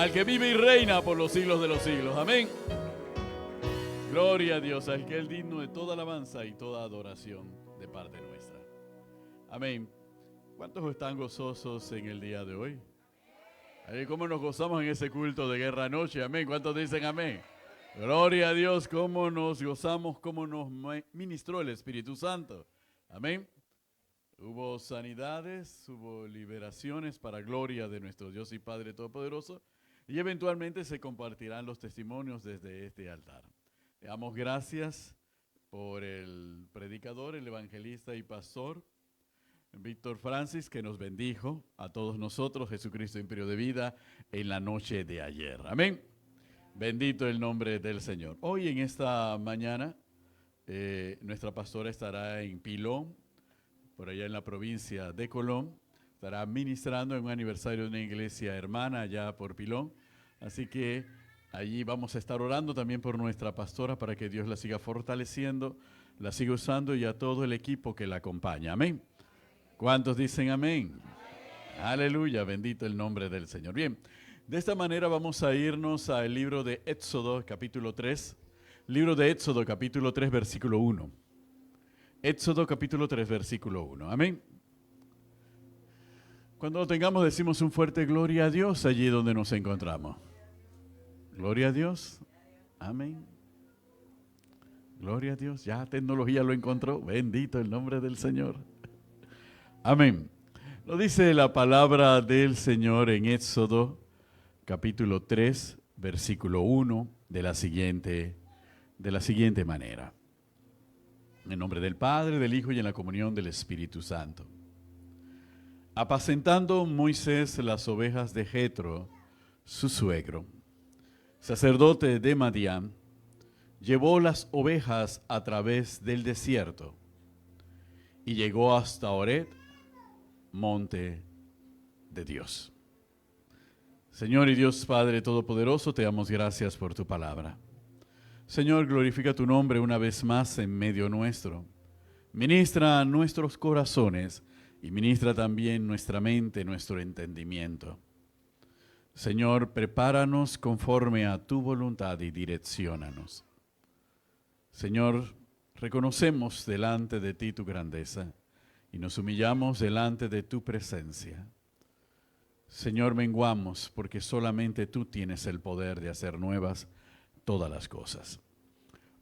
al que vive y reina por los siglos de los siglos. Amén. Gloria a Dios, al que es digno de toda alabanza y toda adoración de parte nuestra. Amén. ¿Cuántos están gozosos en el día de hoy? ¿Cómo nos gozamos en ese culto de guerra noche? Amén. ¿Cuántos dicen amén? Gloria a Dios, cómo nos gozamos, cómo nos ministró el Espíritu Santo. Amén. Hubo sanidades, hubo liberaciones para gloria de nuestro Dios y Padre Todopoderoso, y eventualmente se compartirán los testimonios desde este altar. Le damos gracias por el predicador, el evangelista y pastor Víctor Francis, que nos bendijo a todos nosotros, Jesucristo Imperio de Vida, en la noche de ayer. Amén. Bendito el nombre del Señor. Hoy en esta mañana nuestra pastora estará en Pilón, por allá en la provincia de Colón. Estará ministrando en un aniversario de una iglesia hermana allá por Pilón. Así que allí vamos a estar orando también por nuestra pastora para que Dios la siga fortaleciendo, la siga usando y a todo el equipo que la acompaña. Amén. ¿Cuántos dicen amén? Aleluya, bendito el nombre del Señor. Bien, de esta manera vamos a irnos al libro de Éxodo, capítulo 3. Libro de Éxodo, capítulo 3, versículo 1. Éxodo, capítulo 3, versículo 1. Amén. Cuando lo tengamos, decimos un fuerte gloria a Dios allí donde nos encontramos. Gloria a Dios. Amén. Gloria a Dios. Ya tecnología lo encontró. Bendito el nombre del Señor. Amén. Lo dice la palabra del Señor en Éxodo, capítulo 3, versículo 1, de la siguiente manera. En nombre del Padre, del Hijo y en la comunión del Espíritu Santo. Apacentando Moisés las ovejas de Jetro, su suegro, sacerdote de Madián, llevó las ovejas a través del desierto y llegó hasta Horeb, monte de Dios. Señor y Dios Padre Todopoderoso, te damos gracias por tu palabra. Señor, glorifica tu nombre una vez más en medio nuestro. Ministra a nuestros corazones y ministra también nuestra mente, nuestro entendimiento. Señor, prepáranos conforme a tu voluntad y direcciónanos. Señor, reconocemos delante de ti tu grandeza y nos humillamos delante de tu presencia. Señor, menguamos porque solamente tú tienes el poder de hacer nuevas todas las cosas.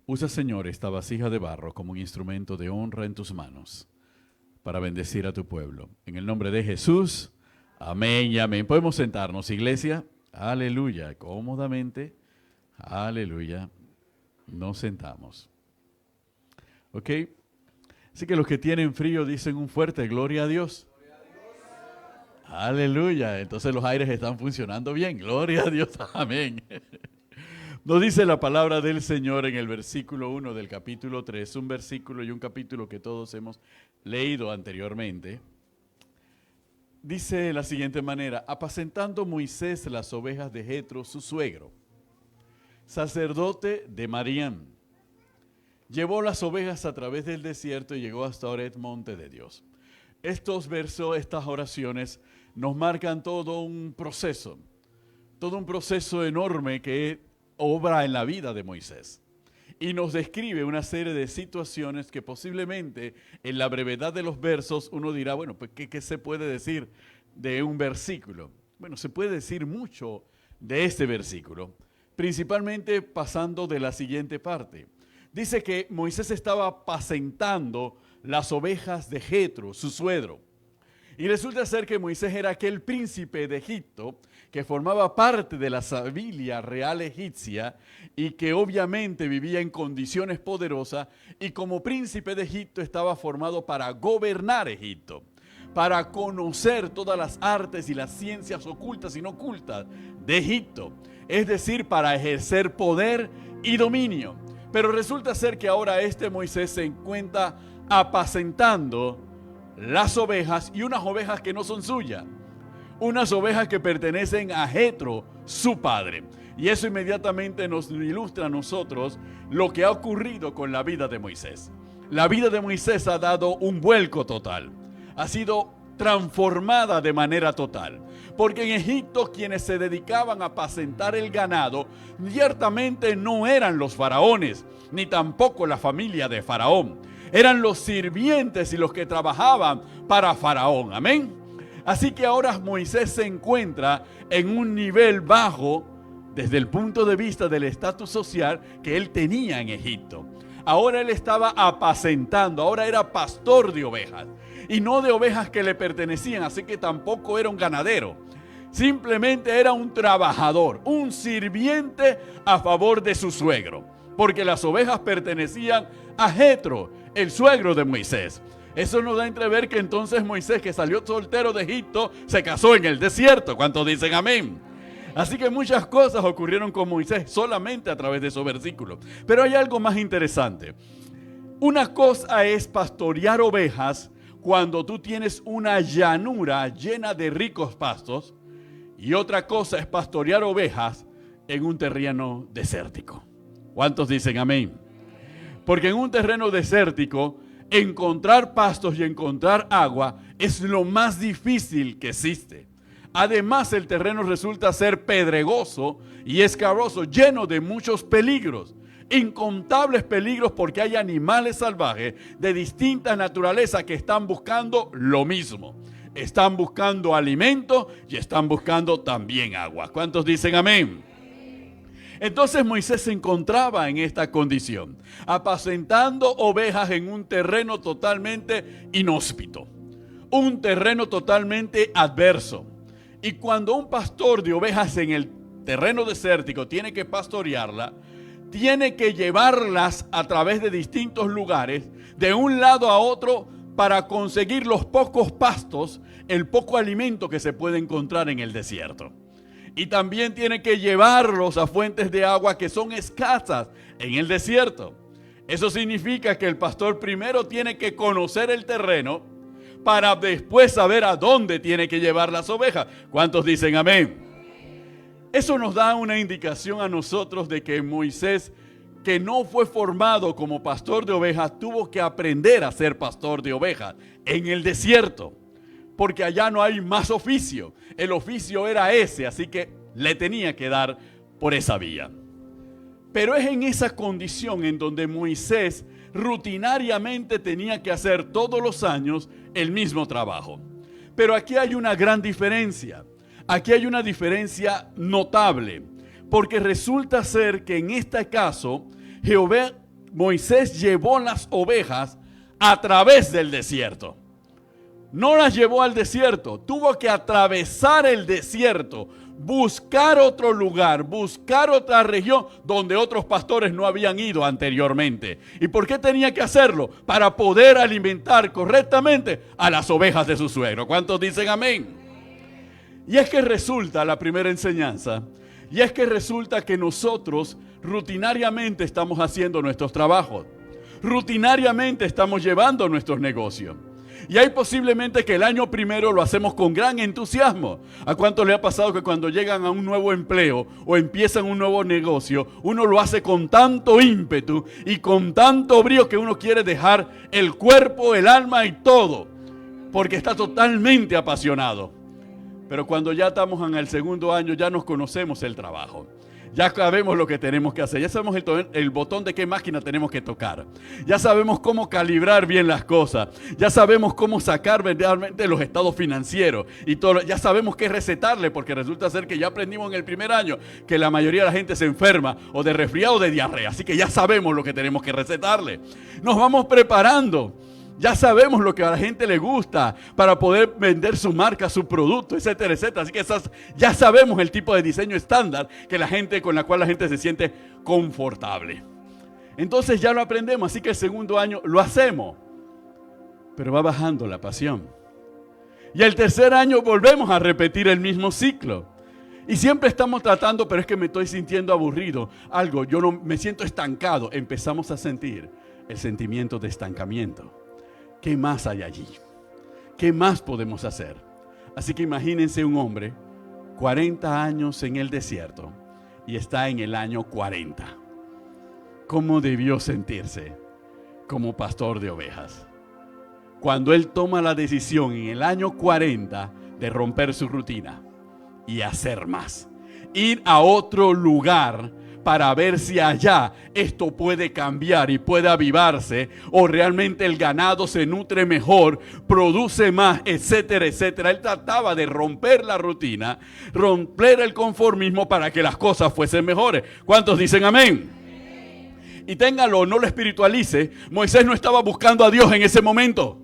Usa, Señor, esta vasija de barro como un instrumento de honra en tus manos para bendecir a tu pueblo. En el nombre de Jesús, amén y amén. Podemos sentarnos, iglesia. Aleluya, cómodamente. Aleluya. Nos sentamos. ¿Ok? Así que los que tienen frío dicen un fuerte gloria a Dios. Aleluya. Entonces los aires están funcionando bien. Gloria a Dios. Amén. Nos dice la palabra del Señor en el versículo 1 del capítulo 3, un versículo y un capítulo que todos hemos leído anteriormente. Dice de la siguiente manera: apacentando Moisés las ovejas de Jetro, su suegro, sacerdote de Madián, llevó las ovejas a través del desierto y llegó hasta Horeb, monte de Dios. Estos versos, estas oraciones nos marcan todo un proceso enorme que obra en la vida de Moisés. Y nos describe una serie de situaciones que posiblemente en la brevedad de los versos uno dirá, bueno, pues ¿qué se puede decir de un versículo? Bueno, se puede decir mucho de este versículo, principalmente pasando de la siguiente parte. Dice que Moisés estaba apacentando las ovejas de Jetro, su suegro. Y resulta ser que Moisés era aquel príncipe de Egipto que formaba parte de la familia real egipcia y que obviamente vivía en condiciones poderosas, y como príncipe de Egipto estaba formado para gobernar Egipto, para conocer todas las artes y las ciencias ocultas y no ocultas de Egipto, es decir, para ejercer poder y dominio. Pero resulta ser que ahora Moisés se encuentra apacentando las ovejas, y unas ovejas que no son suyas, unas ovejas que pertenecen a Jetro, su padre. Y eso inmediatamente nos ilustra a nosotros lo que ha ocurrido con la vida de Moisés. La vida de Moisés ha dado un vuelco total. Ha sido transformada de manera total. Porque en Egipto quienes se dedicaban a apacentar el ganado ciertamente no eran los faraones, ni tampoco la familia de Faraón. Eran los sirvientes y los que trabajaban para Faraón. Amén. Así que ahora Moisés se encuentra en un nivel bajo desde el punto de vista del estatus social que él tenía en Egipto. Ahora él estaba apacentando, ahora era pastor de ovejas. Y no de ovejas que le pertenecían, así que tampoco era un ganadero. Simplemente era un trabajador, un sirviente a favor de su suegro. Porque las ovejas pertenecían a Jetro, el suegro de Moisés. Eso nos da a entrever que entonces Moisés, que salió soltero de Egipto, se casó en el desierto. ¿Cuántos dicen amén? Así que muchas cosas ocurrieron con Moisés solamente a través de esos versículos. Pero hay algo más interesante. Una cosa es pastorear ovejas cuando tú tienes una llanura llena de ricos pastos, y otra cosa es pastorear ovejas en un terreno desértico. ¿Cuántos dicen amén? Porque en un terreno desértico, encontrar pastos y encontrar agua es lo más difícil que existe. Además, el terreno resulta ser pedregoso y escabroso, lleno de muchos peligros. Incontables peligros porque hay animales salvajes de distinta naturaleza que están buscando lo mismo. Están buscando alimento y están buscando también agua. ¿Cuántos dicen amén? Entonces Moisés se encontraba en esta condición, apacentando ovejas en un terreno totalmente inhóspito, un terreno totalmente adverso. Y cuando un pastor de ovejas en el terreno desértico tiene que pastorearla, tiene que llevarlas a través de distintos lugares, de un lado a otro, para conseguir los pocos pastos, el poco alimento que se puede encontrar en el desierto. Y también tiene que llevarlos a fuentes de agua que son escasas en el desierto. Eso significa que el pastor primero tiene que conocer el terreno para después saber a dónde tiene que llevar las ovejas. ¿Cuántos dicen amén? Eso nos da una indicación a nosotros de que Moisés, que no fue formado como pastor de ovejas, tuvo que aprender a ser pastor de ovejas en el desierto. Porque allá no hay más oficio. El oficio era ese, así que le tenía que dar por esa vía. Pero es en esa condición en donde Moisés rutinariamente tenía que hacer todos los años el mismo trabajo. Pero aquí hay una gran diferencia. Aquí hay una diferencia notable. Porque resulta ser que en este caso, Moisés llevó las ovejas a través del desierto. No las llevó al desierto, tuvo que atravesar el desierto, buscar otro lugar, buscar otra región donde otros pastores no habían ido anteriormente. ¿Y por qué tenía que hacerlo? Para poder alimentar correctamente a las ovejas de su suegro. ¿Cuántos dicen amén? Y es que resulta la primera enseñanza, y es que resulta que nosotros rutinariamente estamos haciendo nuestros trabajos, rutinariamente estamos llevando nuestros negocios. Y hay posiblemente que el año primero lo hacemos con gran entusiasmo. ¿A cuánto le ha pasado que cuando llegan a un nuevo empleo o empiezan un nuevo negocio, uno lo hace con tanto ímpetu y con tanto brío que uno quiere dejar el cuerpo, el alma y todo, porque está totalmente apasionado? Pero cuando ya estamos en el segundo año, ya nos conocemos el trabajo. Ya sabemos lo que tenemos que hacer, ya sabemos el botón de qué máquina tenemos que tocar, ya sabemos cómo calibrar bien las cosas, ya sabemos cómo sacar realmente los estados financieros y todo, ya sabemos qué recetarle, porque resulta ser que ya aprendimos en el primer año que la mayoría de la gente se enferma o de resfriado o de diarrea, así que ya sabemos lo que tenemos que recetarle. Nos vamos preparando. Ya sabemos lo que a la gente le gusta para poder vender su marca, su producto, etcétera, etcétera. Así que ya sabemos el tipo de diseño estándar con la cual la gente se siente confortable. Entonces ya lo aprendemos, así que el segundo año lo hacemos. Pero va bajando la pasión. Y el tercer año volvemos a repetir el mismo ciclo. Y siempre estamos tratando, pero es que me estoy sintiendo aburrido. Yo no me siento estancado. Empezamos a sentir el sentimiento de estancamiento. ¿Qué más hay allí? ¿Qué más podemos hacer? Así que imagínense un hombre, 40 años en el desierto y está en el año 40. ¿Cómo debió sentirse como pastor de ovejas? cuando él toma la decisión en el año 40 de romper su rutina y hacer más. Ir a otro lugar para ver si allá esto puede cambiar y puede avivarse, o realmente el ganado se nutre mejor, produce más, etcétera, etcétera. Él trataba de romper la rutina, romper el conformismo para que las cosas fuesen mejores. ¿Cuántos dicen amén? Y téngalo, no lo espiritualice. Moisés no estaba buscando a Dios en ese momento.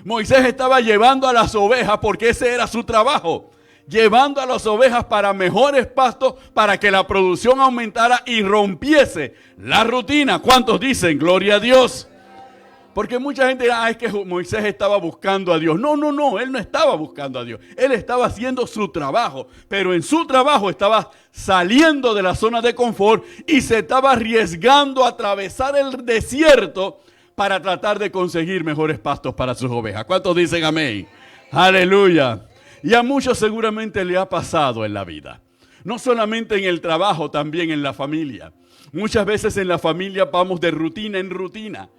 Moisés estaba llevando a las ovejas porque ese era su trabajo. Llevando a las ovejas para mejores pastos, para que la producción aumentara y rompiese la rutina. ¿Cuántos dicen gloria a Dios? Porque mucha gente dirá, es que Moisés estaba buscando a Dios. No, él no estaba buscando a Dios. Él estaba haciendo su trabajo, pero en su trabajo estaba saliendo de la zona de confort y se estaba arriesgando a atravesar el desierto para tratar de conseguir mejores pastos para sus ovejas. ¿Cuántos dicen amén? Aleluya. Y a muchos seguramente le ha pasado en la vida. No solamente en el trabajo, también en la familia. Muchas veces en la familia vamos de rutina en rutina.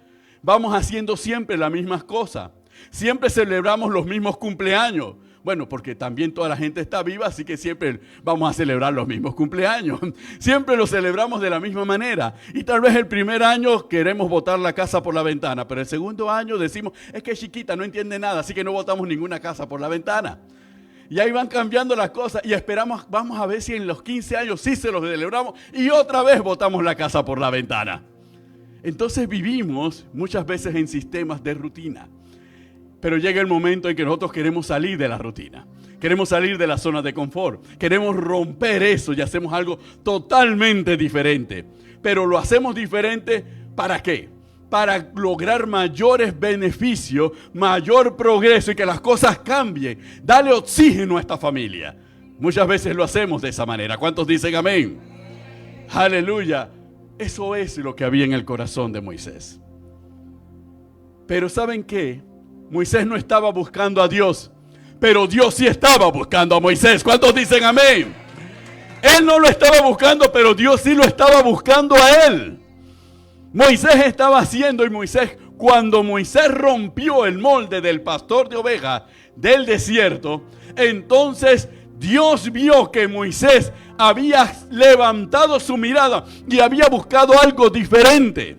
Vamos haciendo siempre las mismas cosas. Siempre celebramos los mismos cumpleaños. Bueno, porque también toda la gente está viva, así que siempre vamos a celebrar los mismos cumpleaños. Siempre los celebramos de la misma manera. Y tal vez el primer año queremos botar la casa por la ventana, pero el segundo año decimos, es que es chiquita, no entiende nada, así que no botamos ninguna casa por la ventana. Y ahí van cambiando las cosas y esperamos, vamos a ver si en los 15 años sí se los celebramos y otra vez botamos la casa por la ventana. Entonces vivimos muchas veces en sistemas de rutina. Pero llega el momento en que nosotros queremos salir de la rutina. Queremos salir de la zona de confort. Queremos romper eso y hacemos algo totalmente diferente. Pero lo hacemos diferente ¿para qué? Para lograr mayores beneficios, mayor progreso y que las cosas cambien. Dale oxígeno a esta familia. Muchas veces lo hacemos de esa manera. ¿Cuántos dicen amén? Aleluya. Eso es lo que había en el corazón de Moisés. Pero ¿saben qué? Moisés no estaba buscando a Dios, pero Dios sí estaba buscando a Moisés. ¿Cuántos dicen amén? Él no lo estaba buscando, pero Dios sí lo estaba buscando a él. Moisés estaba haciendo, y cuando Moisés rompió el molde del pastor de ovejas del desierto, entonces Dios vio que Moisés había levantado su mirada y había buscado algo diferente.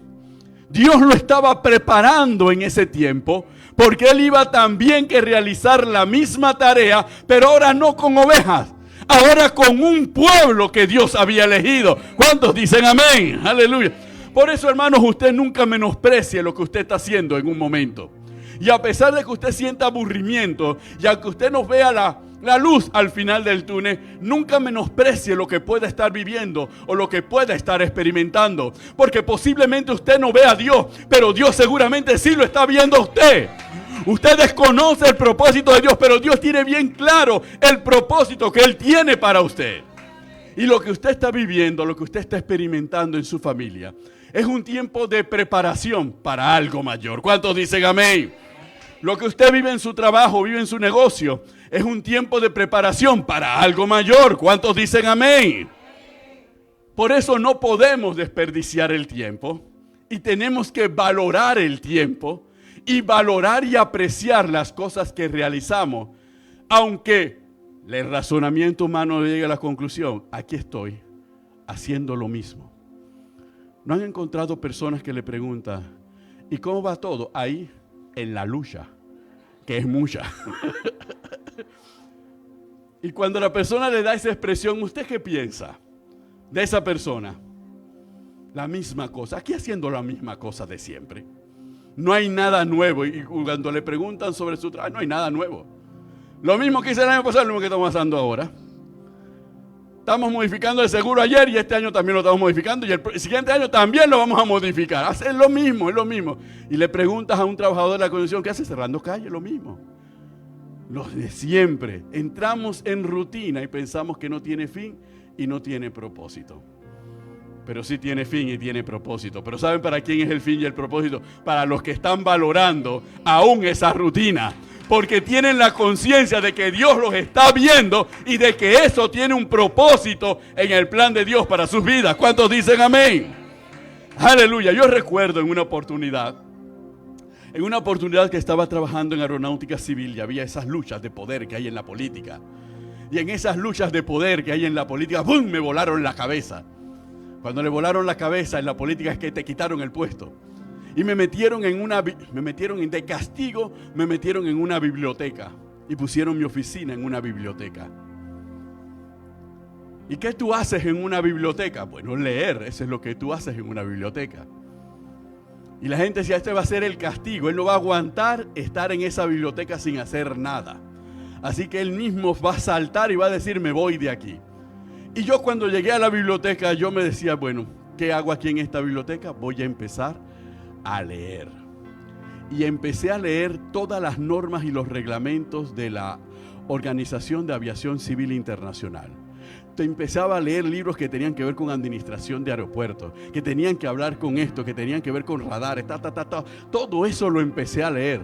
Dios lo estaba preparando en ese tiempo, porque él iba también que realizar la misma tarea, pero ahora no con ovejas, ahora con un pueblo que Dios había elegido. ¿Cuántos dicen amén? Aleluya. Por eso, hermanos, usted nunca menosprecie lo que usted está haciendo en un momento. Y a pesar de que usted sienta aburrimiento y aunque usted no vea la luz al final del túnel, nunca menosprecie lo que pueda estar viviendo o lo que pueda estar experimentando. Porque posiblemente usted no vea a Dios, pero Dios seguramente sí lo está viendo a usted. Usted desconoce el propósito de Dios, pero Dios tiene bien claro el propósito que Él tiene para usted. Y lo que usted está viviendo, lo que usted está experimentando en su familia, es un tiempo de preparación para algo mayor. ¿Cuántos dicen amén? Lo que usted vive en su trabajo, vive en su negocio, es un tiempo de preparación para algo mayor. ¿Cuántos dicen amén? Por eso no podemos desperdiciar el tiempo y tenemos que valorar el tiempo y valorar y apreciar las cosas que realizamos, aunque el razonamiento humano llegue a la conclusión, aquí estoy haciendo lo mismo. ¿No han encontrado personas que le preguntan, ¿y cómo va todo? Ahí, en la lucha, que es mucha. Y cuando la persona le da esa expresión, ¿usted qué piensa de esa persona? La misma cosa, aquí haciendo la misma cosa de siempre. No hay nada nuevo. Y cuando le preguntan sobre su trabajo, no hay nada nuevo. Lo mismo que hice el año pasado, lo mismo que estamos haciendo ahora. Estamos modificando el seguro ayer y este año también lo estamos modificando y el siguiente año también lo vamos a modificar. Es lo mismo, es lo mismo. Y le preguntas a un trabajador de la construcción, ¿qué hace cerrando calle? Lo mismo. Lo de siempre. Entramos en rutina y pensamos que no tiene fin y no tiene propósito. Pero sí tiene fin y tiene propósito. Pero ¿saben para quién es el fin y el propósito? Para los que están valorando aún esa rutina. Porque tienen la conciencia de que Dios los está viendo y de que eso tiene un propósito en el plan de Dios para sus vidas. ¿Cuántos dicen amén? Aleluya. Yo recuerdo en una oportunidad, En una oportunidad que estaba trabajando en aeronáutica civil y había esas luchas de poder que hay en la política. Y en esas luchas de poder que hay en la política, ¡bum!, me volaron la cabeza. Cuando le volaron la cabeza en la política es que te quitaron el puesto. Y de castigo, me metieron en una biblioteca. Y pusieron mi oficina en una biblioteca. ¿Y qué tú haces en una biblioteca? Bueno, leer, eso es lo que tú haces en una biblioteca. Y la gente decía, este va a ser el castigo, él no va a aguantar estar en esa biblioteca sin hacer nada. Así que él mismo va a saltar y va a decir, me voy de aquí. Y yo cuando llegué a la biblioteca, yo me decía, bueno, ¿qué hago aquí en esta biblioteca? Voy a empezar a leer. Y empecé a leer todas las normas y los reglamentos de la Organización de Aviación Civil Internacional. Empezaba a leer libros que tenían que ver con administración de aeropuertos, que tenían que hablar con esto, que tenían que ver con radares, todo eso lo empecé a leer.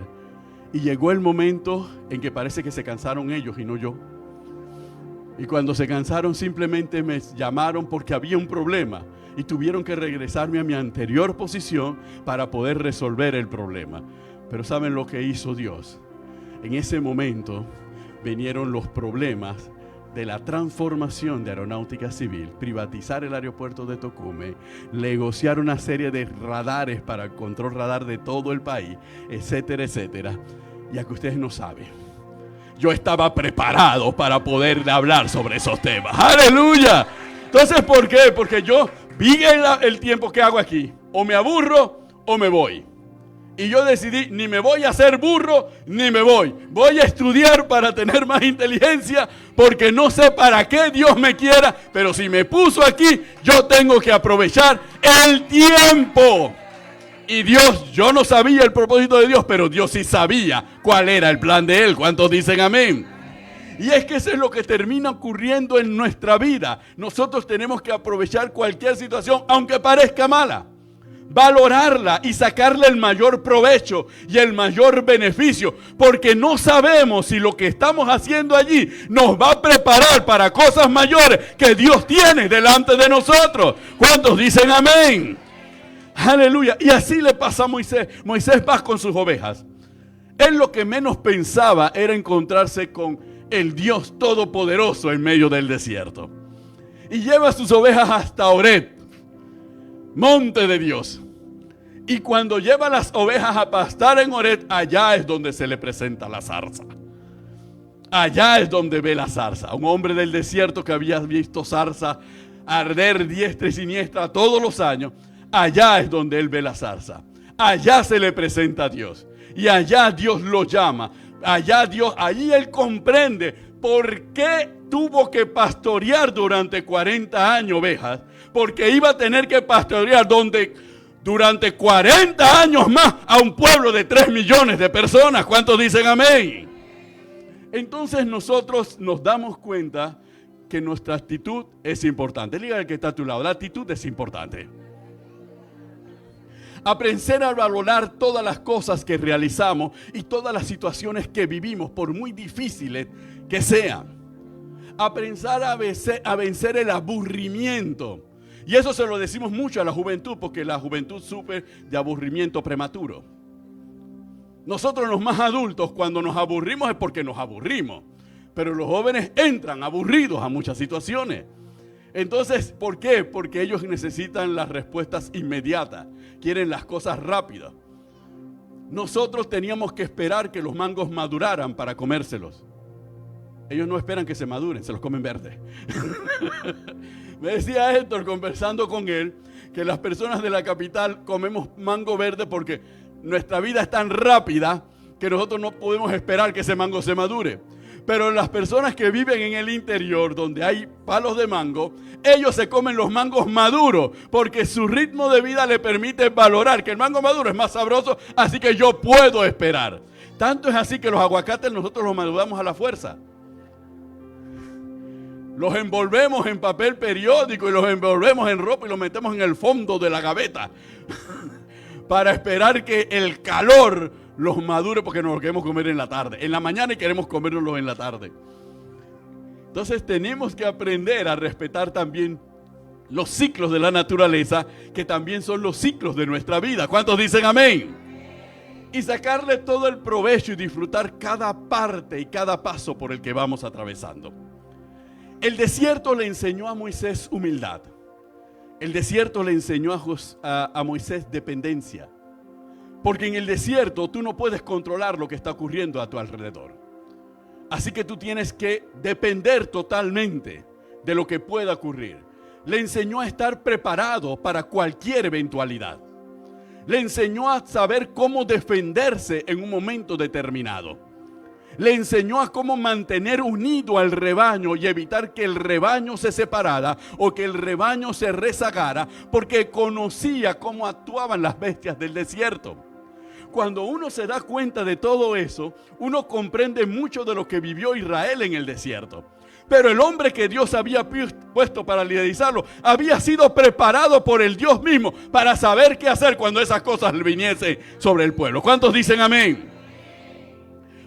Y llegó el momento en que parece que se cansaron ellos y no yo. Y cuando se cansaron simplemente me llamaron porque había un problema y tuvieron que regresarme a mi anterior posición para poder resolver el problema. Pero ¿saben lo que hizo Dios? En ese momento vinieron los problemas de la transformación de aeronáutica civil, privatizar el aeropuerto de Tocumen, negociar una serie de radares para el control radar de todo el país, etcétera, etcétera. Ya que ustedes no saben, yo estaba preparado para poder hablar sobre esos temas. ¡Aleluya! Entonces, ¿por qué? Porque yo vi el tiempo que hago aquí. O me aburro o me voy. Y yo decidí, ni me voy a hacer burro, ni me voy. Voy a estudiar para tener más inteligencia, porque no sé para qué Dios me quiera, pero si me puso aquí, yo tengo que aprovechar el tiempo. Y Dios, yo no sabía el propósito de Dios, pero Dios sí sabía cuál era el plan de Él. ¿Cuántos dicen amén? Y es que eso es lo que termina ocurriendo en nuestra vida. Nosotros tenemos que aprovechar cualquier situación, aunque parezca mala. Valorarla y sacarle el mayor provecho y el mayor beneficio, porque no sabemos si lo que estamos haciendo allí nos va a preparar para cosas mayores que Dios tiene delante de nosotros. ¿Cuántos dicen amén? Aleluya. Y así le pasa a Moisés. Moisés va con sus ovejas. Él lo que menos pensaba era encontrarse con el Dios Todopoderoso en medio del desierto. Y lleva sus ovejas hasta Horeb, monte de Dios. Y cuando lleva las ovejas a pastar en Horeb, allá es donde se le presenta la zarza. Allá es donde ve la zarza. Un hombre del desierto que había visto zarza arder diestra y siniestra todos los años. Allá es donde él ve la zarza. Allá se le presenta a Dios. Y allá Dios lo llama. Allí él comprende por qué tuvo que pastorear durante 40 años ovejas. Porque iba a tener que pastorear durante 40 años más a un pueblo de 3 millones de personas. ¿Cuántos dicen amén? Entonces nosotros nos damos cuenta que nuestra actitud es importante. Dígale al que está a tu lado, la actitud es importante. Aprender a valorar todas las cosas que realizamos y todas las situaciones que vivimos, por muy difíciles que sean. Aprender a vencer el aburrimiento. Y eso se lo decimos mucho a la juventud, porque la juventud sufre de aburrimiento prematuro. Nosotros los más adultos, cuando nos aburrimos es porque nos aburrimos. Pero los jóvenes entran aburridos a muchas situaciones. Entonces, ¿por qué? Porque ellos necesitan las respuestas inmediatas. Quieren las cosas rápidas. Nosotros teníamos que esperar que los mangos maduraran para comérselos. Ellos no esperan que se maduren, se los comen verdes. Me decía Héctor, conversando con él, que las personas de la capital comemos mango verde porque nuestra vida es tan rápida que nosotros no podemos esperar que ese mango se madure. Pero las personas que viven en el interior, donde hay palos de mango, ellos se comen los mangos maduros, porque su ritmo de vida le permite valorar que el mango maduro es más sabroso, así que yo puedo esperar. Tanto es así que los aguacates nosotros los maduramos a la fuerza. Los envolvemos en papel periódico y los envolvemos en ropa y los metemos en el fondo de la gaveta para esperar que el calor los madure, porque nos los queremos comer en la tarde. En la mañana y queremos comérnoslos en la tarde. Entonces tenemos que aprender a respetar también los ciclos de la naturaleza, que también son los ciclos de nuestra vida. ¿Cuántos dicen amén? y sacarle todo el provecho y disfrutar cada parte y cada paso por el que vamos atravesando. El desierto le enseñó a Moisés humildad. El desierto le enseñó a Moisés dependencia. Porque en el desierto tú no puedes controlar lo que está ocurriendo a tu alrededor. Así que tú tienes que depender totalmente de lo que pueda ocurrir. Le enseñó a estar preparado para cualquier eventualidad. Le enseñó a saber cómo defenderse en un momento determinado. Le enseñó a cómo mantener unido al rebaño y evitar que el rebaño se separara o que el rebaño se rezagara, porque conocía cómo actuaban las bestias del desierto. Cuando uno se da cuenta de todo eso, uno comprende mucho de lo que vivió Israel en el desierto. Pero el hombre que Dios había puesto para liderizarlo había sido preparado por el Dios mismo para saber qué hacer cuando esas cosas viniesen sobre el pueblo. ¿Cuántos dicen amén?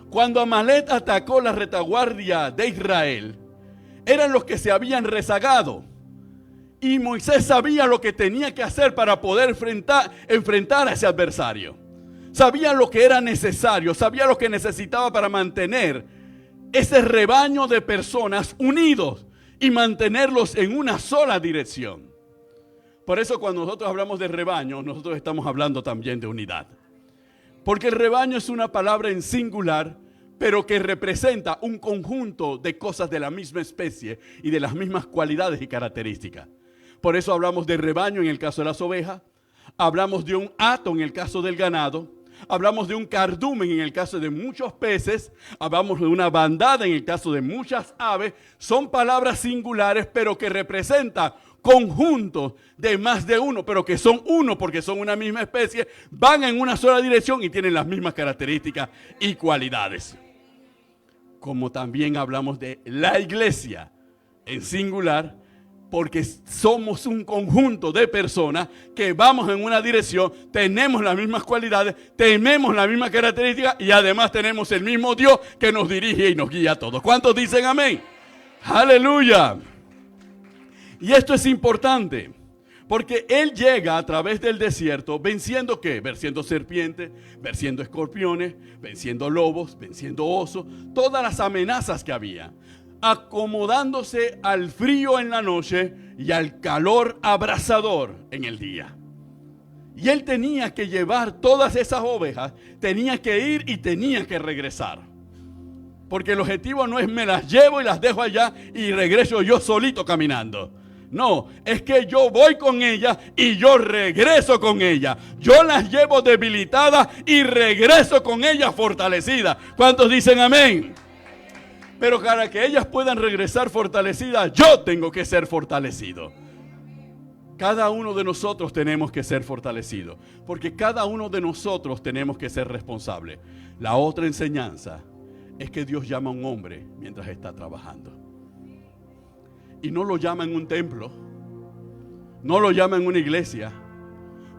Cuando Amalek atacó la retaguardia de Israel, eran los que se habían rezagado. Y Moisés sabía lo que tenía que hacer para poder enfrentar a ese adversario. Sabía lo que era necesario, sabía lo que necesitaba para mantener ese rebaño de personas unidos y mantenerlos en una sola dirección. Por eso cuando nosotros hablamos de rebaño, nosotros estamos hablando también de unidad. Porque el rebaño es una palabra en singular, pero que representa un conjunto de cosas de la misma especie y de las mismas cualidades y características. Por eso hablamos de rebaño en el caso de las ovejas, hablamos de un hato en el caso del ganado, hablamos de un cardumen en el caso de muchos peces, hablamos de una bandada en el caso de muchas aves. Son palabras singulares, pero que representan conjuntos de más de uno, pero que son uno porque son una misma especie, van en una sola dirección y tienen las mismas características y cualidades. Como también hablamos de la iglesia en singular, porque somos un conjunto de personas que vamos en una dirección, tenemos las mismas cualidades, tenemos las mismas características y además tenemos el mismo Dios que nos dirige y nos guía a todos. ¿Cuántos dicen amén? ¡Aleluya! Y esto es importante, porque Él llega a través del desierto venciendo ¿qué? Venciendo serpientes, venciendo escorpiones, venciendo lobos, venciendo osos, todas las amenazas que había, acomodándose al frío en la noche y al calor abrasador en el día. Y Él tenía que llevar todas esas ovejas, tenía que ir y tenía que regresar. Porque el objetivo no es me las llevo y las dejo allá y regreso yo solito caminando. No, es que yo voy con ellas y yo regreso con ellas. Yo las llevo debilitadas y regreso con ellas fortalecidas. ¿Cuántos dicen amén? Pero para que ellas puedan regresar fortalecidas, yo tengo que ser fortalecido. Cada uno de nosotros tenemos que ser fortalecidos, porque cada uno de nosotros tenemos que ser responsables. La otra enseñanza es que Dios llama a un hombre mientras está trabajando. Y no lo llama en un templo, no lo llama en una iglesia,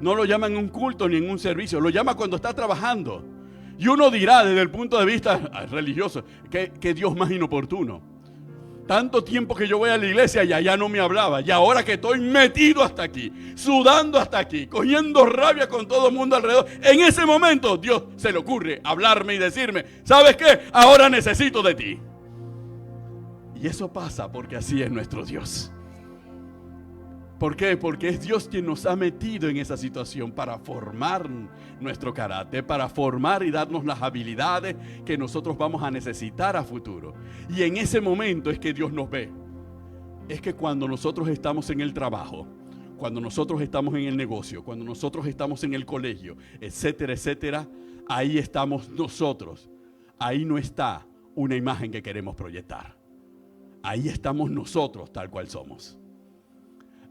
no lo llama en un culto ni en un servicio, lo llama cuando está trabajando. Y uno dirá desde el punto de vista religioso, que Dios más inoportuno. Tanto tiempo que yo voy a la iglesia y allá no me hablaba. Y ahora que estoy metido hasta aquí, sudando hasta aquí, cogiendo rabia con todo el mundo alrededor, en ese momento Dios se le ocurre hablarme y decirme, ¿sabes qué? Ahora necesito de ti. Y eso pasa porque así es nuestro Dios. ¿Por qué? Porque es Dios quien nos ha metido en esa situación para formar nuestro carácter, para formar y darnos las habilidades que nosotros vamos a necesitar a futuro. Y en ese momento es que Dios nos ve. Es que cuando nosotros estamos en el trabajo, cuando nosotros estamos en el negocio, cuando nosotros estamos en el colegio, etcétera, etcétera, ahí estamos nosotros. Ahí no está una imagen que queremos proyectar. Ahí estamos nosotros tal cual somos.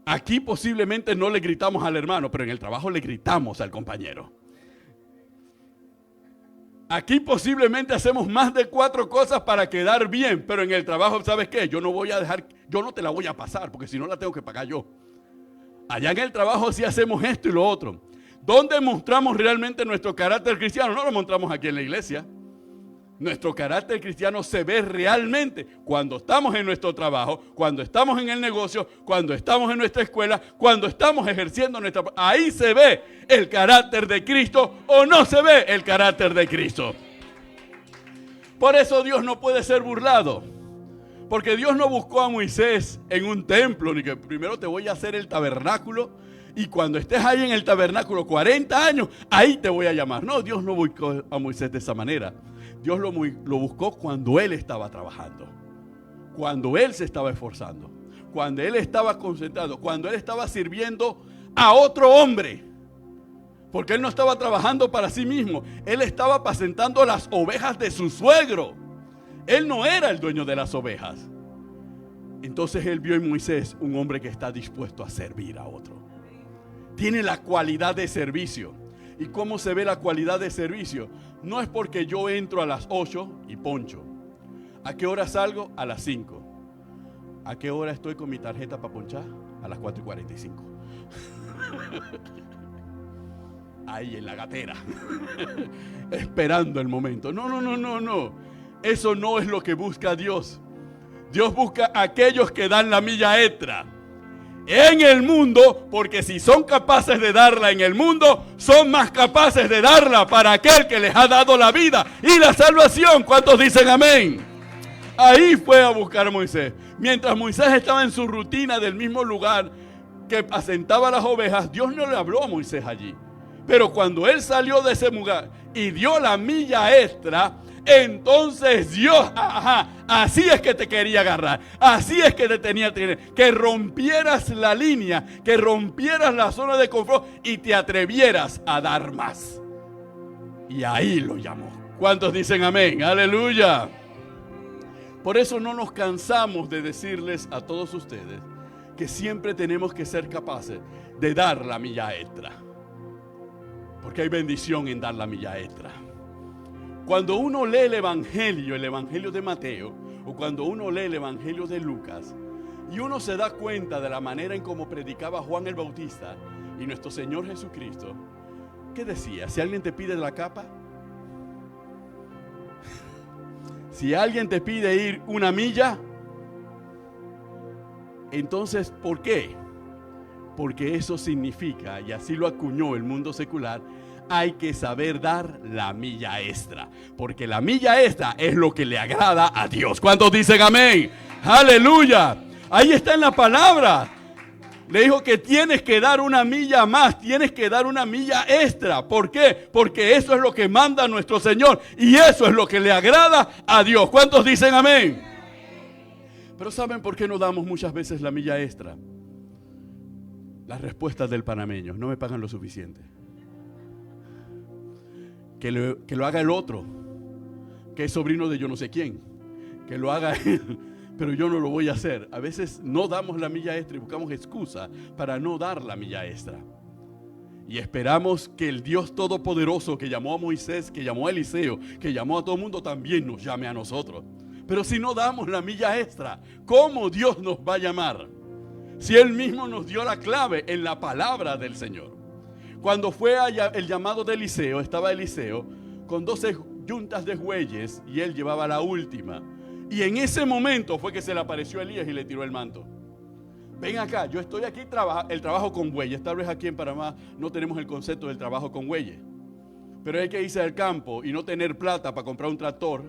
Aquí posiblemente no le gritamos al hermano, pero en el trabajo le gritamos al compañero. Aquí posiblemente hacemos más de 4 cosas para quedar bien, pero en el trabajo, ¿sabes qué? Yo no te la voy a pasar, porque si no la tengo que pagar yo. Allá en el trabajo sí hacemos esto y lo otro. ¿Dónde mostramos realmente nuestro carácter cristiano? No lo mostramos aquí en la iglesia. Nuestro carácter cristiano se ve realmente cuando estamos en nuestro trabajo, cuando estamos en el negocio, cuando estamos en nuestra escuela, cuando estamos ejerciendo nuestra... Ahí se ve el carácter de Cristo o no se ve el carácter de Cristo. Por eso Dios no puede ser burlado. Porque Dios no buscó a Moisés en un templo, ni que primero te voy a hacer el tabernáculo y cuando estés ahí en el tabernáculo 40 años, ahí te voy a llamar. No, Dios no buscó a Moisés de esa manera. Dios lo buscó cuando él estaba trabajando, cuando él se estaba esforzando, cuando él estaba concentrado, cuando él estaba sirviendo a otro hombre. Porque él no estaba trabajando para sí mismo, él estaba apacentando las ovejas de su suegro. Él no era el dueño de las ovejas. Entonces él vio en Moisés un hombre que está dispuesto a servir a otro. Tiene la cualidad de servicio. ¿Y cómo se ve la cualidad de servicio? No es porque yo entro a las 8 y poncho. ¿A qué hora salgo? A las 5. ¿A qué hora estoy con mi tarjeta para ponchar? A las 4:45. Ahí en la gatera. Esperando el momento. No. Eso no es lo que busca Dios. Dios busca a aquellos que dan la milla extra en el mundo, porque si son capaces de darla en el mundo, son más capaces de darla para aquel que les ha dado la vida y la salvación. ¿Cuántos dicen amén? Ahí fue a buscar a Moisés. Mientras Moisés estaba en su rutina del mismo lugar que asentaba las ovejas, Dios no le habló a Moisés allí. Pero cuando él salió de ese lugar y dio la milla extra, entonces Dios, así es que te quería agarrar, así es que te tenía que tener, que rompieras la línea, que rompieras la zona de confort y te atrevieras a dar más. Y ahí lo llamó. ¿Cuántos dicen amén? Aleluya. Por eso no nos cansamos de decirles a todos ustedes que siempre tenemos que ser capaces de dar la milla extra. Porque hay bendición en dar la milla extra. Cuando uno lee el Evangelio de Mateo, o cuando uno lee el Evangelio de Lucas, y uno se da cuenta de la manera en cómo predicaba Juan el Bautista y nuestro Señor Jesucristo, ¿qué decía? Si alguien te pide la capa, si alguien te pide ir una milla, entonces, ¿por qué? Porque eso significa, y así lo acuñó el mundo secular, hay que saber dar la milla extra, porque la milla extra es lo que le agrada a Dios. ¿Cuántos dicen amén? ¡Aleluya! Ahí está en la palabra. Le dijo que tienes que dar una milla más, tienes que dar una milla extra. ¿Por qué? Porque eso es lo que manda nuestro Señor y eso es lo que le agrada a Dios. ¿Cuántos dicen amén? Pero ¿saben por qué no damos muchas veces la milla extra? Las respuestas del panameño: no me pagan lo suficiente. Que lo haga el otro, que es sobrino de yo no sé quién, que lo haga él, pero yo no lo voy a hacer. A veces no damos la milla extra y buscamos excusa para no dar la milla extra. Y esperamos que el Dios Todopoderoso que llamó a Moisés, que llamó a Eliseo, que llamó a todo el mundo, también nos llame a nosotros. Pero si no damos la milla extra, ¿cómo Dios nos va a llamar? Si Él mismo nos dio la clave en la palabra del Señor. Cuando fue el llamado de Eliseo, estaba Eliseo con 12 yuntas de bueyes y él llevaba la última. Y en ese momento fue que se le apareció Elías y le tiró el manto. Ven acá, yo estoy aquí, el trabajo con bueyes. Tal vez aquí en Panamá no tenemos el concepto del trabajo con bueyes. Pero hay que irse al campo y no tener plata para comprar un tractor,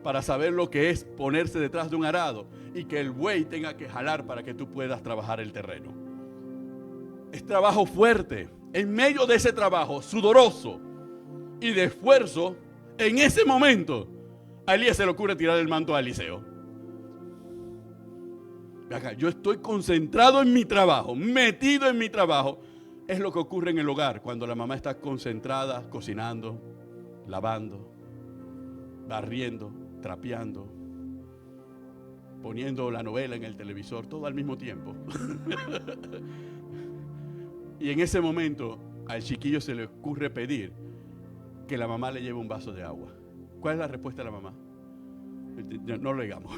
para saber lo que es ponerse detrás de un arado y que el buey tenga que jalar para que tú puedas trabajar el terreno. Es trabajo fuerte. En medio de ese trabajo sudoroso y de esfuerzo, en ese momento, a Elías se le ocurre tirar el manto a Eliseo. Acá, yo estoy concentrado en mi trabajo, metido en mi trabajo. Es lo que ocurre en el hogar cuando la mamá está concentrada, cocinando, lavando, barriendo, trapeando, poniendo la novela en el televisor, todo al mismo tiempo. Y en ese momento al chiquillo se le ocurre pedir que la mamá le lleve un vaso de agua. ¿Cuál es la respuesta de la mamá? No lo digamos.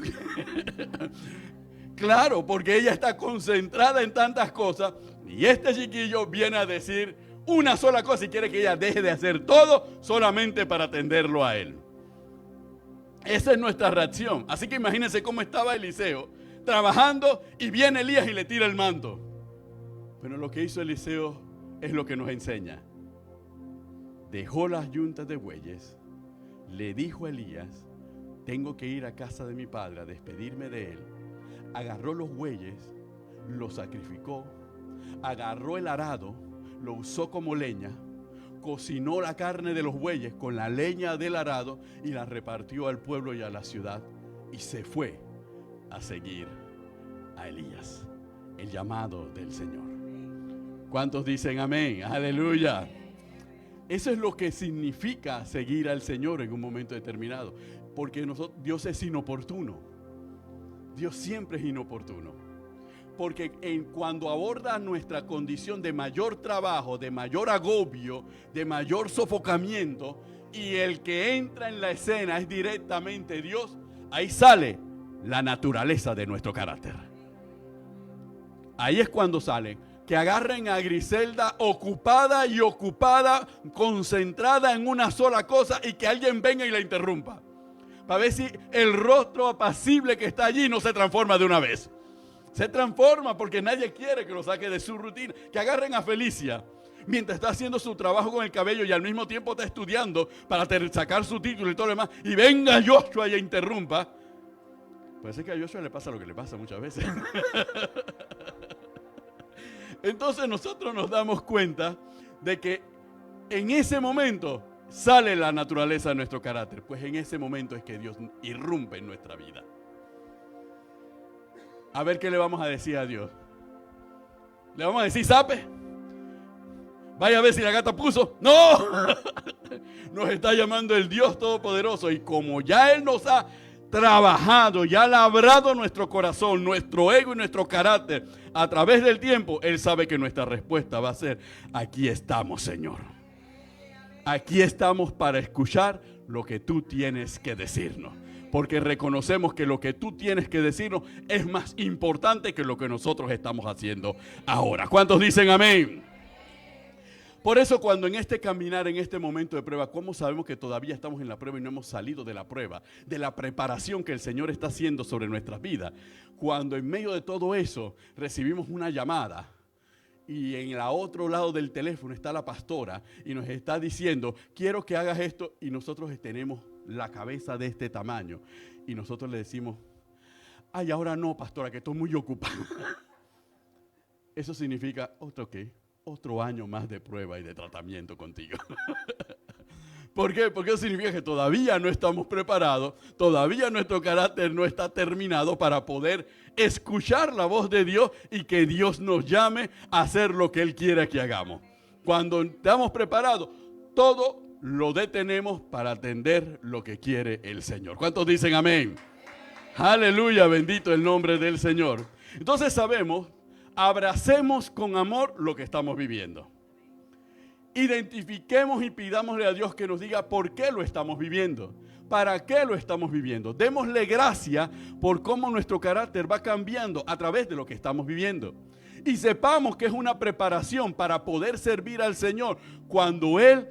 Claro, porque ella está concentrada en tantas cosas y este chiquillo viene a decir una sola cosa y quiere que ella deje de hacer todo solamente para atenderlo a él. Esa es nuestra reacción. Así que imagínense cómo estaba Eliseo trabajando y viene Elías y le tira el manto. Pero lo que hizo Eliseo es lo que nos enseña. Dejó las yuntas de bueyes, le dijo a Elías: tengo que ir a casa de mi padre a despedirme de él. Agarró los bueyes, los sacrificó, agarró el arado, lo usó como leña, cocinó la carne de los bueyes con la leña del arado y la repartió al pueblo y a la ciudad, y se fue a seguir a Elías, el llamado del Señor. ¿Cuántos dicen amén? Aleluya. Eso es lo que significa seguir al Señor en un momento determinado, porque Dios es inoportuno. Dios siempre es inoportuno. Porque cuando aborda nuestra condición de mayor trabajo, de mayor agobio, de mayor sofocamiento, y el que entra en la escena es directamente Dios, ahí sale la naturaleza de nuestro carácter. Ahí es cuando salen. Que agarren a Griselda ocupada, concentrada en una sola cosa, y que alguien venga y la interrumpa. Para ver si el rostro apacible que está allí no se transforma de una vez. Se transforma porque nadie quiere que lo saque de su rutina. Que agarren a Felicia mientras está haciendo su trabajo con el cabello y al mismo tiempo está estudiando para sacar su título y todo lo demás. Y venga Joshua y interrumpa. Parece que a Joshua le pasa lo que le pasa muchas veces. Entonces nosotros nos damos cuenta de que en ese momento sale la naturaleza de nuestro carácter. Pues en ese momento es que Dios irrumpe en nuestra vida. A ver qué le vamos a decir a Dios. ¿Le vamos a decir sape? Vaya a ver si la gata puso. ¡No! Nos está llamando el Dios Todopoderoso. Y como ya Él nos ha trabajado, ya ha labrado nuestro corazón, nuestro ego y nuestro carácter a través del tiempo, Él sabe que nuestra respuesta va a ser: aquí estamos, Señor. Aquí estamos para escuchar lo que tú tienes que decirnos. Porque reconocemos que lo que tú tienes que decirnos es más importante que lo que nosotros estamos haciendo ahora. ¿Cuántos dicen amén? Por eso cuando en este caminar, en este momento de prueba, ¿cómo sabemos que todavía estamos en la prueba y no hemos salido de la prueba? De la preparación que el Señor está haciendo sobre nuestras vidas. Cuando en medio de todo eso recibimos una llamada y en el otro lado del teléfono está la pastora y nos está diciendo: quiero que hagas esto, y nosotros tenemos la cabeza de este tamaño y nosotros le decimos: ay, ahora no, pastora, que estoy muy ocupada. Eso significa otro año más de prueba y de tratamiento contigo. ¿Por qué? Porque eso significa que todavía no estamos preparados, todavía nuestro carácter no está terminado para poder escuchar la voz de Dios y que Dios nos llame a hacer lo que Él quiera que hagamos. Cuando estamos preparados, todo lo detenemos para atender lo que quiere el Señor. ¿Cuántos dicen amén? Aleluya, bendito el nombre del Señor. Entonces sabemos, abracemos con amor lo que estamos viviendo. Identifiquemos y pidámosle a Dios que nos diga por qué lo estamos viviendo, para qué lo estamos viviendo. Démosle gracia por cómo nuestro carácter va cambiando a través de lo que estamos viviendo. Y sepamos que es una preparación para poder servir al Señor cuando Él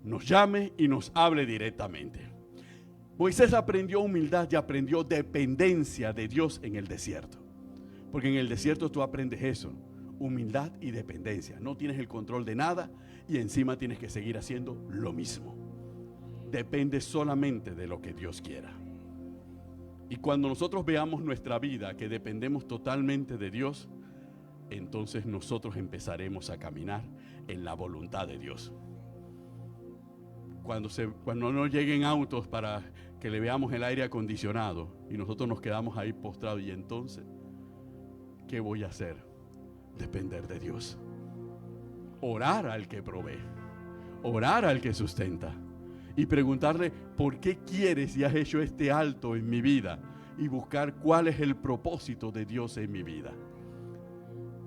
nos llame y nos hable directamente. Moisés aprendió humildad y aprendió dependencia de Dios en el desierto. Porque en el desierto tú aprendes eso, humildad y dependencia. No tienes el control de nada y encima tienes que seguir haciendo lo mismo. Depende solamente de lo que Dios quiera. Y cuando nosotros veamos nuestra vida que dependemos totalmente de Dios, entonces nosotros empezaremos a caminar en la voluntad de Dios. Cuando no lleguen autos para que le veamos el aire acondicionado y nosotros nos quedamos ahí postrados, y entonces, ¿qué voy a hacer? Depender de Dios. Orar al que provee, orar al que sustenta y preguntarle: ¿por qué quieres y has hecho este alto en mi vida? Y buscar cuál es el propósito de Dios en mi vida.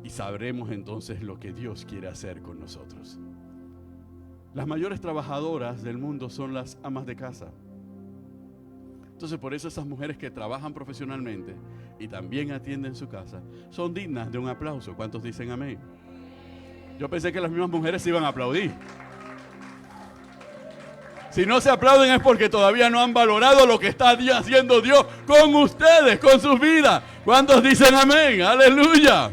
Y sabremos entonces lo que Dios quiere hacer con nosotros. Las mayores trabajadoras del mundo son las amas de casa. Entonces por eso esas mujeres que trabajan profesionalmente y también atienden su casa son dignas de un aplauso. ¿Cuántos dicen amén? Yo pensé que las mismas mujeres se iban a aplaudir. Si no se aplauden es porque todavía no han valorado lo que está haciendo Dios con ustedes, con sus vidas. ¿Cuántos dicen amén? Aleluya.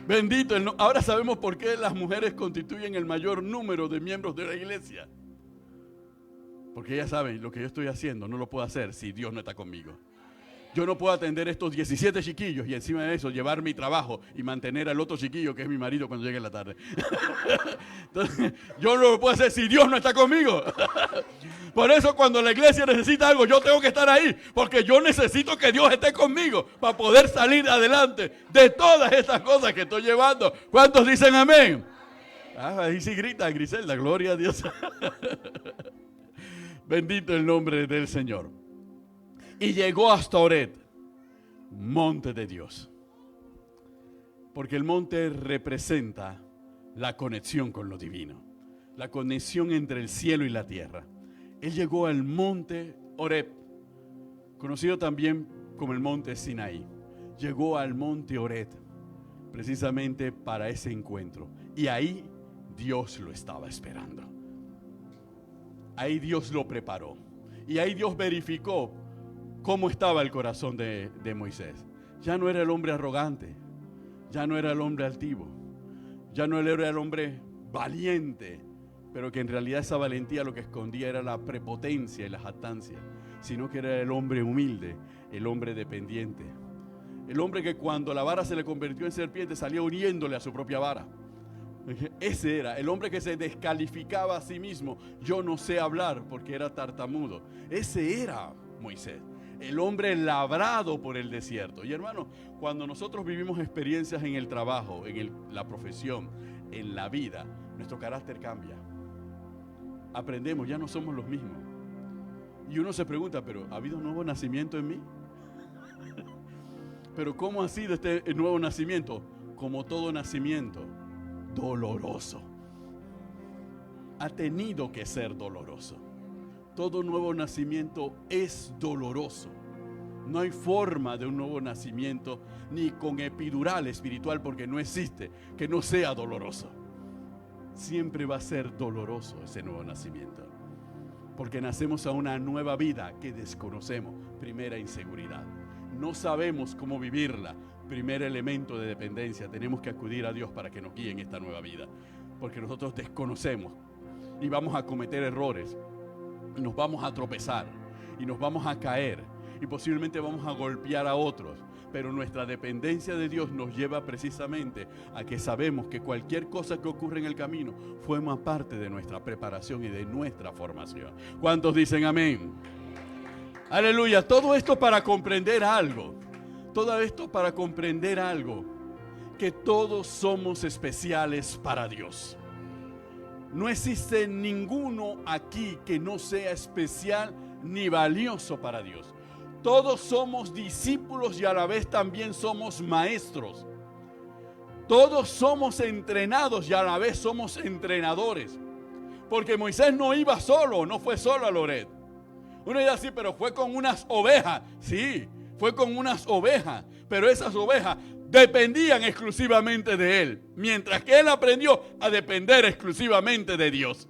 Bendito. Ahora sabemos por qué las mujeres constituyen el mayor número de miembros de la iglesia. Porque ellas saben, lo que yo estoy haciendo no lo puedo hacer si Dios no está conmigo. Yo no puedo atender estos 17 chiquillos y encima de eso llevar mi trabajo y mantener al otro chiquillo que es mi marido cuando llegue en la tarde. Entonces, yo no lo puedo hacer si Dios no está conmigo. Por eso cuando la iglesia necesita algo, yo tengo que estar ahí. Porque yo necesito que Dios esté conmigo para poder salir adelante de todas estas cosas que estoy llevando. ¿Cuántos dicen amén? Ahí sí grita Griselda, gloria a Dios. Bendito el nombre del Señor. Y llegó hasta Horeb, monte de Dios. Porque el monte representa la conexión con lo divino, la conexión entre el cielo y la tierra. Él llegó al monte Horeb, conocido también como el monte Sinaí. Llegó al monte Horeb precisamente para ese encuentro. Y ahí Dios lo estaba esperando. Ahí Dios lo preparó. Y ahí Dios verificó cómo estaba el corazón de Moisés. Ya no era el hombre arrogante, ya no era el hombre altivo, ya no era el hombre valiente, pero que en realidad esa valentía lo que escondía era la prepotencia y la jactancia, sino que era el hombre humilde, el hombre dependiente, el hombre que cuando la vara se le convirtió en serpiente salía uniéndole a su propia vara. Ese era el hombre que se descalificaba a sí mismo. Yo no sé hablar porque era tartamudo. Ese era Moisés, el hombre labrado por el desierto. Y hermano, cuando nosotros vivimos experiencias en el trabajo, en la profesión, en la vida, nuestro carácter cambia. Aprendemos, ya no somos los mismos. Y uno se pregunta, pero ¿ha habido un nuevo nacimiento en mí? Pero ¿cómo ha sido este nuevo nacimiento? Como todo nacimiento, doloroso. Ha tenido que ser doloroso. Todo nuevo nacimiento es doloroso. No hay forma de un nuevo nacimiento, ni con epidural espiritual, porque no existe, que no sea doloroso. Siempre va a ser doloroso ese nuevo nacimiento, porque nacemos a una nueva vida que desconocemos. Primera inseguridad. No sabemos cómo vivirla. Primer elemento de dependencia. Tenemos que acudir a Dios para que nos guíe en esta nueva vida, porque nosotros desconocemos y vamos a cometer errores. Y nos vamos a tropezar y nos vamos a caer y posiblemente vamos a golpear a otros, pero nuestra dependencia de Dios nos lleva precisamente a que sabemos que cualquier cosa que ocurre en el camino forma parte de nuestra preparación y de nuestra formación. ¿Cuántos dicen amén? Aleluya. Todo esto para comprender algo, que todos somos especiales para Dios. No existe ninguno aquí que no sea especial ni valioso para Dios. Todos somos discípulos y a la vez también somos maestros. Todos somos entrenados y a la vez somos entrenadores. Porque Moisés no iba solo, no fue solo a Horeb. Uno dirá así, pero fue con unas ovejas. Sí, fue con unas ovejas, pero esas ovejas dependían exclusivamente de él, mientras que él aprendió a depender exclusivamente de Dios.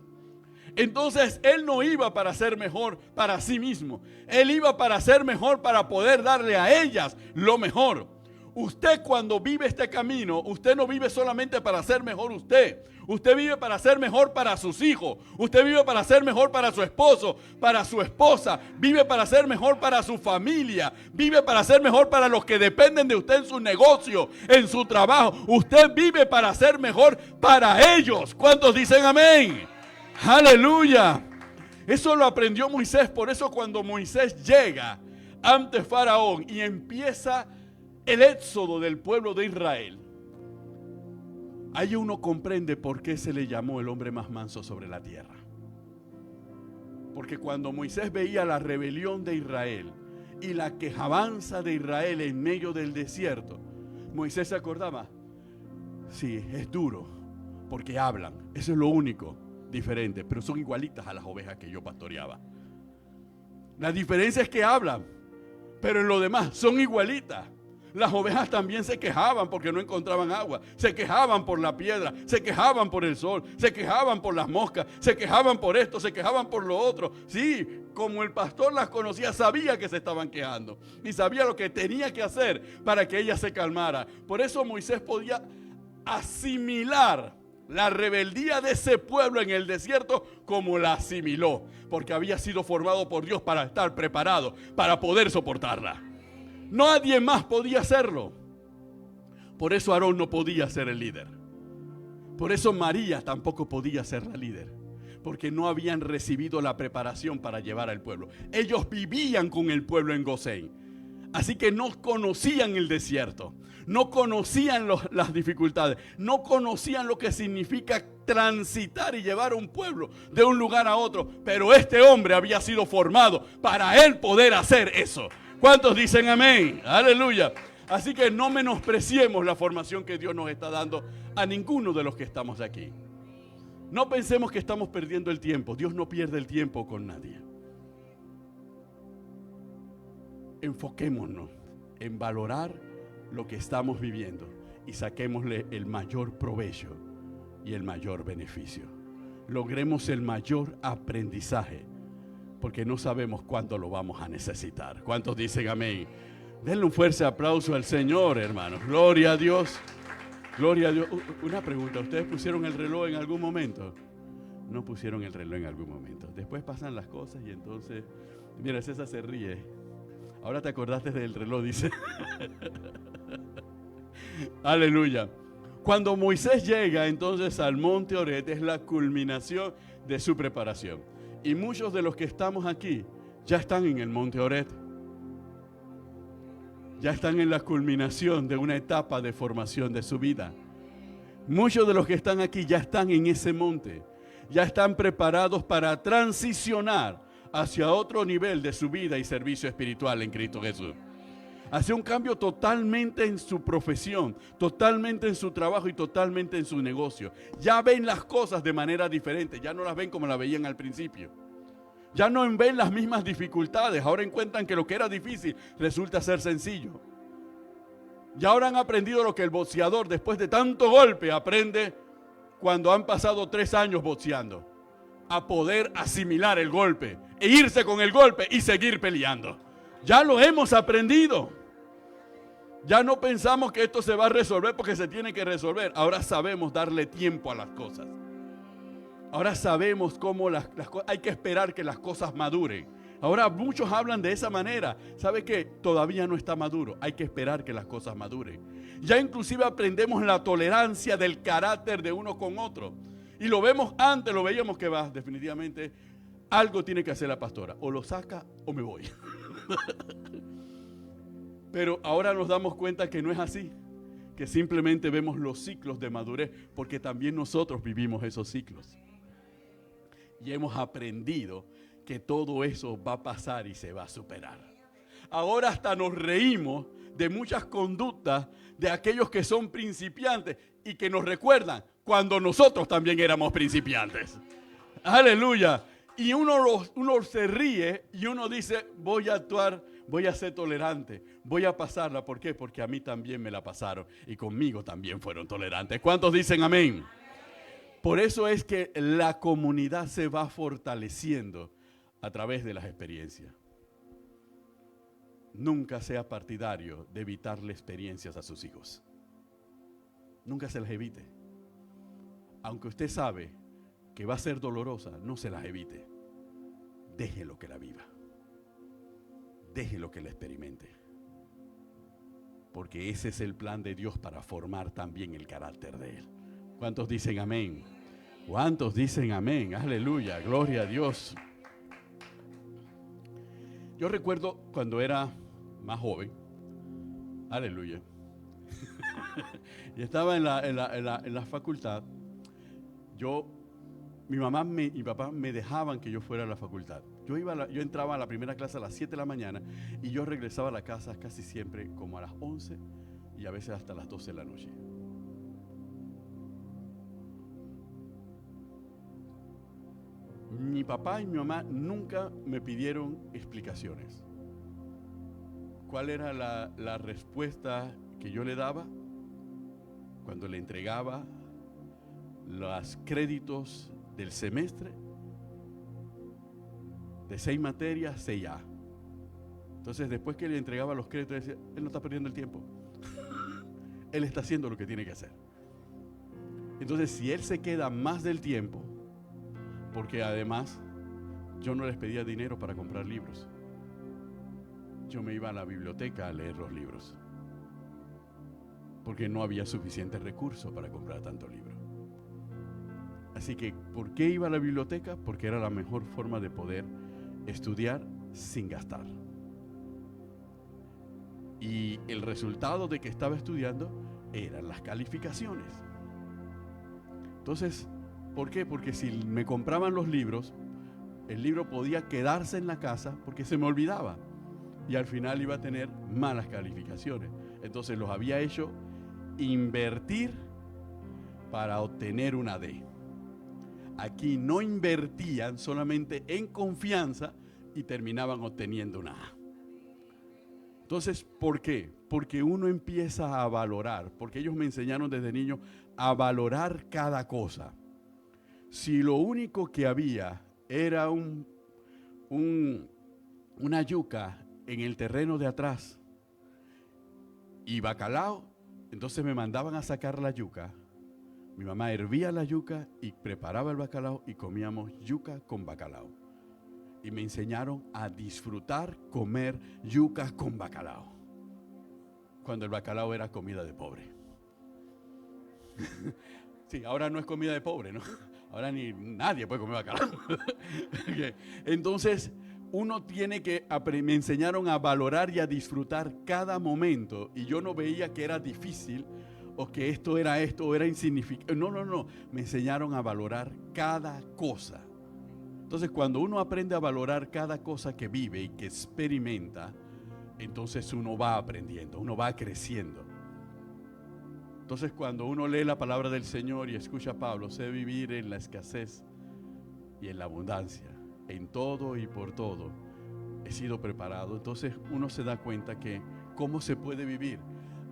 Entonces él no iba para ser mejor para sí mismo, él iba para ser mejor para poder darle a ellas lo mejor. Usted cuando vive este camino, usted no vive solamente para ser mejor usted vive para ser mejor para sus hijos, usted vive para ser mejor para su esposo, para su esposa, vive para ser mejor para su familia, vive para ser mejor para los que dependen de usted en su negocio, en su trabajo. Usted vive para ser mejor para ellos. ¿Cuántos dicen amén? Aleluya. Eso lo aprendió Moisés. Por eso cuando Moisés llega ante Faraón y empieza el éxodo del pueblo de Israel, ahí uno comprende por qué se le llamó el hombre más manso sobre la tierra. Porque cuando Moisés veía la rebelión de Israel y la quejabanza de Israel en medio del desierto, Moisés se acordaba, sí, es duro, porque hablan, eso es lo único diferente, pero son igualitas a las ovejas que yo pastoreaba. La diferencia es que hablan, pero en lo demás son igualitas. Las ovejas también se quejaban porque no encontraban agua. Se quejaban por la piedra, se quejaban por el sol, se quejaban por las moscas, se quejaban por esto, se quejaban por lo otro. Sí, como el pastor las conocía, sabía que se estaban quejando y sabía lo que tenía que hacer para que ella se calmara. Por eso Moisés podía asimilar la rebeldía de ese pueblo en el desierto como la asimiló, porque había sido formado por Dios para estar preparado, para poder soportarla. Nadie más podía hacerlo. Por eso Aarón no podía ser el líder. Por eso María tampoco podía ser la líder, porque no habían recibido la preparación para llevar al pueblo. Ellos vivían con el pueblo en Gosén, así que no conocían el desierto, no conocían las dificultades, no conocían lo que significa transitar y llevar a un pueblo de un lugar a otro. Pero este hombre había sido formado para él poder hacer eso. ¿Cuántos dicen amén? Aleluya. Así que no menospreciemos la formación que Dios nos está dando a ninguno de los que estamos aquí. No pensemos que estamos perdiendo el tiempo. Dios no pierde el tiempo con nadie. Enfoquémonos en valorar lo que estamos viviendo y saquémosle el mayor provecho y el mayor beneficio. Logremos el mayor aprendizaje, porque no sabemos cuándo lo vamos a necesitar. ¿Cuántos dicen amén? Denle un fuerte aplauso al Señor, hermanos. Gloria a Dios. Gloria a Dios. Una pregunta, ¿ustedes pusieron el reloj en algún momento? No pusieron el reloj en algún momento. Después pasan las cosas y entonces, mira, César se ríe. Ahora te acordaste del reloj, dice. Aleluya. Cuando Moisés llega entonces al monte Oreb, es la culminación de su preparación. Y muchos de los que estamos aquí ya están en el monte Oreb. Ya están en la culminación de una etapa de formación de su vida. Muchos de los que están aquí ya están en ese monte. Ya están preparados para transicionar hacia otro nivel de su vida y servicio espiritual en Cristo Jesús. Hacia un cambio totalmente en su profesión, totalmente en su trabajo y totalmente en su negocio. Ya ven las cosas de manera diferente, ya no las ven como las veían al principio. Ya no ven las mismas dificultades, ahora encuentran que lo que era difícil resulta ser sencillo. Ya ahora han aprendido lo que el boxeador después de tanto golpe aprende cuando han pasado 3 años boxeando. A poder asimilar el golpe e irse con el golpe y seguir peleando. Ya lo hemos aprendido. Ya no pensamos que esto se va a resolver porque se tiene que resolver. Ahora sabemos darle tiempo a las cosas. Ahora sabemos cómo hay que esperar que las cosas maduren. Ahora muchos hablan de esa manera. ¿Sabe qué? Todavía no está maduro. Hay que esperar que las cosas maduren. Ya inclusive aprendemos la tolerancia del carácter de uno con otro. Y lo vemos antes, lo veíamos que va, definitivamente, algo tiene que hacer la pastora. O lo saca o me voy. Pero ahora nos damos cuenta que no es así. Que simplemente vemos los ciclos de madurez, porque también nosotros vivimos esos ciclos. Y hemos aprendido que todo eso va a pasar y se va a superar. Ahora hasta nos reímos de muchas conductas de aquellos que son principiantes y que nos recuerdan cuando nosotros también éramos principiantes. Aleluya. Y uno se ríe y uno dice, voy a actuar, voy a ser tolerante, voy a pasarla. ¿Por qué? Porque a mí también me la pasaron y conmigo también fueron tolerantes. ¿Cuántos dicen amén? Por eso es que la comunidad se va fortaleciendo a través de las experiencias. Nunca sea partidario de evitarle experiencias a sus hijos. Nunca se las evite. Aunque usted sabe que va a ser dolorosa, no se las evite. Déjelo que la viva. Déjelo que la experimente. Porque ese es el plan de Dios para formar también el carácter de Él. ¿Cuántos dicen amén? ¿Cuántos dicen amén? Aleluya, gloria a Dios. Yo recuerdo cuando era más joven, aleluya, y estaba en la facultad, mi mamá y mi papá me dejaban que yo fuera a la facultad. Yo entraba a la primera clase a las 7 de la mañana y yo regresaba a la casa casi siempre como a las 11 y a veces hasta las 12 de la noche. Mi papá y mi mamá nunca me pidieron explicaciones. ¿cuál era la respuesta que yo le daba? Cuando le entregaba los créditos del semestre, de 6 materias, 6A. Entonces, después que le entregaba los créditos, decía, él no está perdiendo el tiempo. Él está haciendo lo que tiene que hacer. Entonces, si él se queda más del tiempo, porque además yo no les pedía dinero para comprar libros, yo me iba a la biblioteca a leer los libros, porque no había suficientes recursos para comprar tantos libros. Así que, ¿por qué iba a la biblioteca? Porque era la mejor forma de poder estudiar sin gastar. Y el resultado de que estaba estudiando eran las calificaciones. Entonces, ¿por qué? Porque si me compraban los libros, el libro podía quedarse en la casa porque se me olvidaba. Y al final iba a tener malas calificaciones. Entonces los había hecho invertir para obtener una D. Aquí no invertían, solamente en confianza, y terminaban obteniendo una A. Entonces, ¿por qué? Porque uno empieza a valorar, porque ellos me enseñaron desde niño a valorar cada cosa. Si lo único que había era una yuca en el terreno de atrás y bacalao, entonces me mandaban a sacar la yuca. Mi mamá hervía la yuca y preparaba el bacalao y comíamos yuca con bacalao. Y me enseñaron a disfrutar comer yuca con bacalao, cuando el bacalao era comida de pobre. Sí, ahora no es comida de pobre, ¿no? Ahora ni nadie puede comer bacalao. Entonces, uno tiene que, me enseñaron a valorar y a disfrutar cada momento, y yo no veía que era difícil o que esto era insignificante. No, me enseñaron a valorar cada cosa. Entonces, cuando uno aprende a valorar cada cosa que vive y que experimenta, entonces uno va aprendiendo, uno va creciendo. Entonces, cuando uno lee la palabra del Señor y escucha a Pablo, sé vivir en la escasez y en la abundancia, en todo y por todo he sido preparado. Entonces uno se da cuenta que cómo se puede vivir,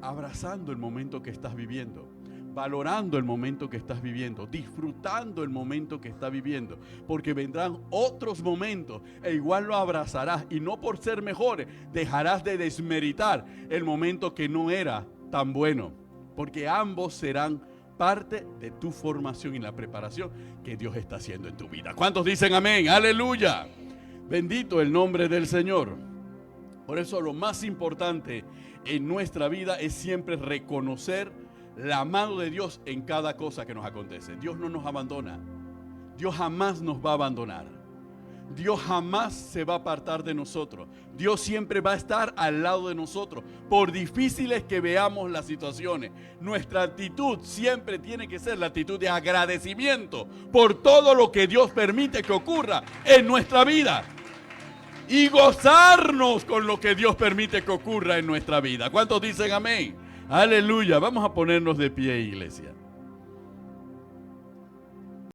abrazando el momento que estás viviendo, valorando el momento que estás viviendo, disfrutando el momento que estás viviendo, porque vendrán otros momentos e igual lo abrazarás, y no por ser mejores dejarás de desmeritar el momento que no era tan bueno, porque ambos serán parte de tu formación y la preparación que Dios está haciendo en tu vida. ¿Cuántos dicen amén? ¡Aleluya! Bendito el nombre del Señor. Por eso lo más importante en nuestra vida es siempre reconocer la mano de Dios en cada cosa que nos acontece. Dios no nos abandona. Dios jamás nos va a abandonar. Dios jamás se va a apartar de nosotros. Dios siempre va a estar al lado de nosotros, por difíciles que veamos las situaciones. Nuestra actitud siempre tiene que ser la actitud de agradecimiento por todo lo que Dios permite que ocurra en nuestra vida, y gozarnos con lo que Dios permite que ocurra en nuestra vida. ¿Cuántos dicen amén? Aleluya. Vamos a ponernos de pie, iglesia.